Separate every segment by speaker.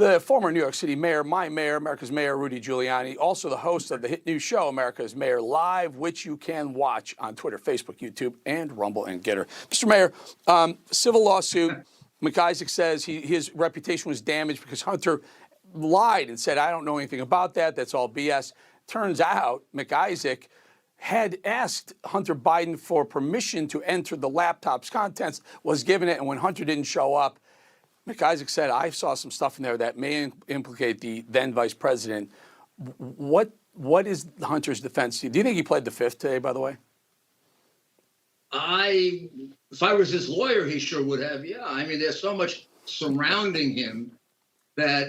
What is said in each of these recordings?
Speaker 1: The former New York City mayor, my mayor, America's Mayor, Rudy Giuliani, also the host of the hit news show, America's Mayor Live, which you can watch on Twitter, Facebook, YouTube, and Rumble and Getter. Mr. Mayor, civil lawsuit. McIsaac says his reputation was damaged because Hunter lied and said, I don't know anything about that. That's all BS. Turns out McIsaac had asked Hunter Biden for permission to enter the laptop's contents, was given it, and when Hunter didn't show up, McIsaac said, I saw some stuff in there that may implicate the then vice president. What is Hunter's defense? Do you think he pled the fifth today, by the way?
Speaker 2: If I was his lawyer, he sure would have. Yeah, I mean, there's so much surrounding him that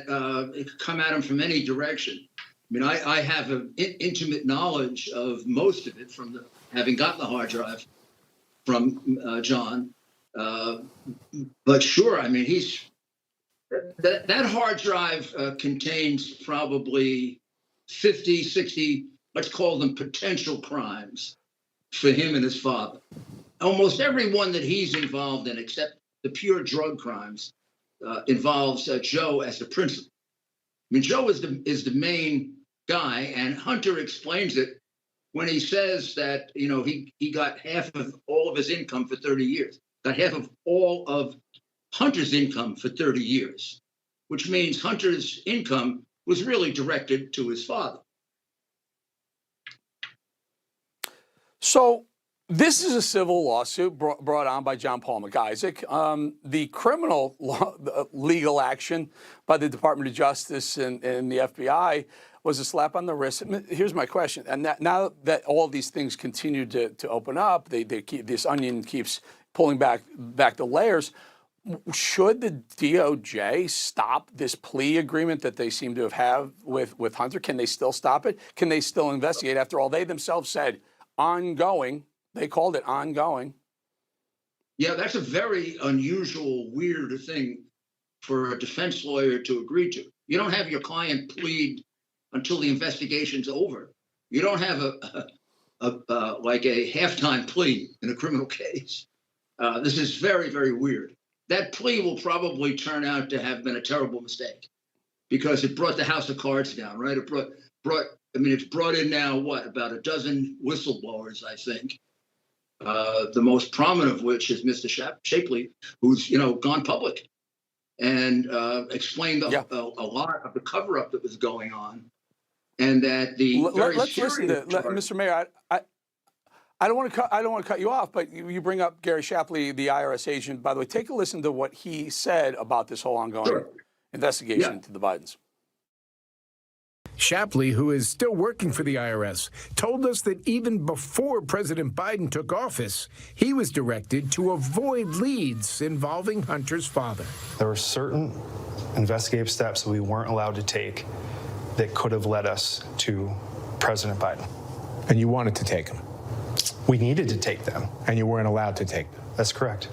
Speaker 2: it could come at him from any direction. I mean, I have an intimate knowledge of most of it from having gotten the hard drive from John. But sure, I mean, that hard drive contains probably 50, 60, let's call them potential crimes for him and his father. Almost every one that he's involved in, except the pure drug crimes, involves Joe as the principal. I mean, Joe is the main guy, and Hunter explains it when he says that, you know, he got half of all of his income for 30 years, got half of all of Hunter's income for 30 years, which means Hunter's income was really directed to his father.
Speaker 1: So this is a civil lawsuit brought on by John Paul McIsaac. The criminal legal action by the Department of Justice and the FBI was a slap on the wrist. Here's my question. And now that all these things continue to open up, this onion keeps pulling back the layers. Should the DOJ stop this plea agreement that they seem to have with Hunter? Can they still stop it? Can they still investigate? After all, they themselves said ongoing. They called it ongoing.
Speaker 2: Yeah, that's a very unusual, weird thing for a defense lawyer to agree to. You don't have your client plead until the investigation's over. You don't have like a halftime plea in a criminal case. This is very, very weird. That plea will probably turn out to have been a terrible mistake because it brought the house of cards down, right? It brought. I mean, it's brought in now about a dozen whistleblowers, I think. The most prominent of which is Mr. Shapley, who's gone public and explained a lot of the cover-up that was going on, and that the
Speaker 1: let's listen to Mr. Mayor. I don't want to cut you off, but you bring up Gary Shapley, the IRS agent. By the way, take a listen to what he said about this whole ongoing investigation into the Bidens.
Speaker 3: Shapley, who is still working for the IRS, told us that even before President Biden took office, he was directed to avoid leads involving Hunter's father.
Speaker 4: There were certain investigative steps that we weren't allowed to take that could have led us to President Biden.
Speaker 3: And you wanted to take them?
Speaker 4: We needed to take them.
Speaker 3: And you weren't allowed to take them?
Speaker 4: That's correct.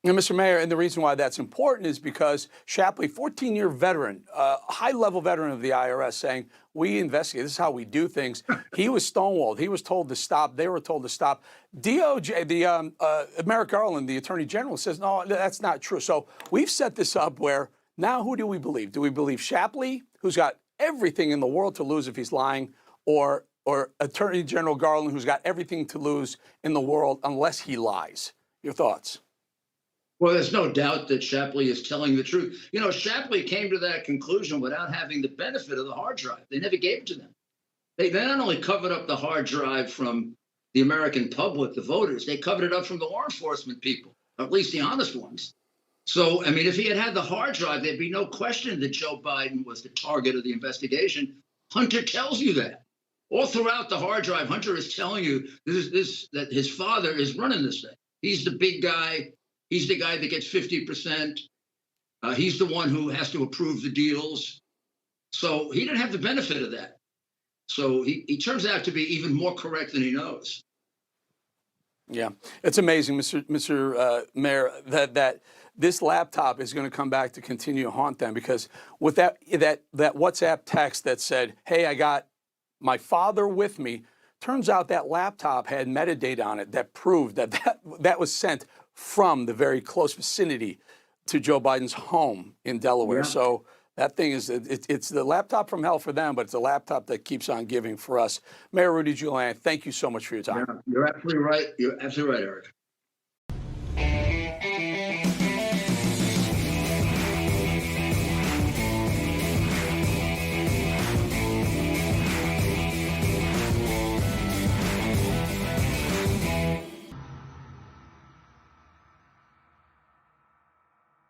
Speaker 1: And Mr. Mayor, and the reason why that's important is because Shapley, 14-year veteran, high-level veteran of the IRS, saying, we investigate, this is how we do things. He was stonewalled. He was told to stop. They were told to stop. DOJ, Merrick Garland, the Attorney General, says, no, that's not true. So we've set this up where now who do we believe? Do we believe Shapley, who's got everything in the world to lose if he's lying, or Attorney General Garland, who's got everything to lose in the world unless he lies? Your thoughts?
Speaker 2: Well, there's no doubt that Shapley is telling the truth. You know, Shapley came to that conclusion without having the benefit of the hard drive. They never gave it to them. They not only covered up the hard drive from the American public, the voters, they covered it up from the law enforcement people, at least the honest ones. So, I mean, if he had the hard drive, there'd be no question that Joe Biden was the target of the investigation. Hunter tells you that. All throughout the hard drive, Hunter is telling you that his father is running this thing. He's the big guy. He's the guy that gets 50%. He's the one who has to approve the deals. So he didn't have the benefit of that. So he turns out to be even more correct than he knows.
Speaker 1: Yeah, it's amazing, Mr. Mayor, that this laptop is going to come back to continue to haunt them, because with that WhatsApp text that said, hey, I got my father with me, turns out that laptop had metadata on it that proved that was sent from the very close vicinity to Joe Biden's home in Delaware.
Speaker 2: Yeah.
Speaker 1: So that thing is, it's the laptop from hell for them, but it's a laptop that keeps on giving for us. Mayor Rudy Giuliani, thank you so much for your time.
Speaker 2: Yeah, you're absolutely right. You're absolutely right, Eric.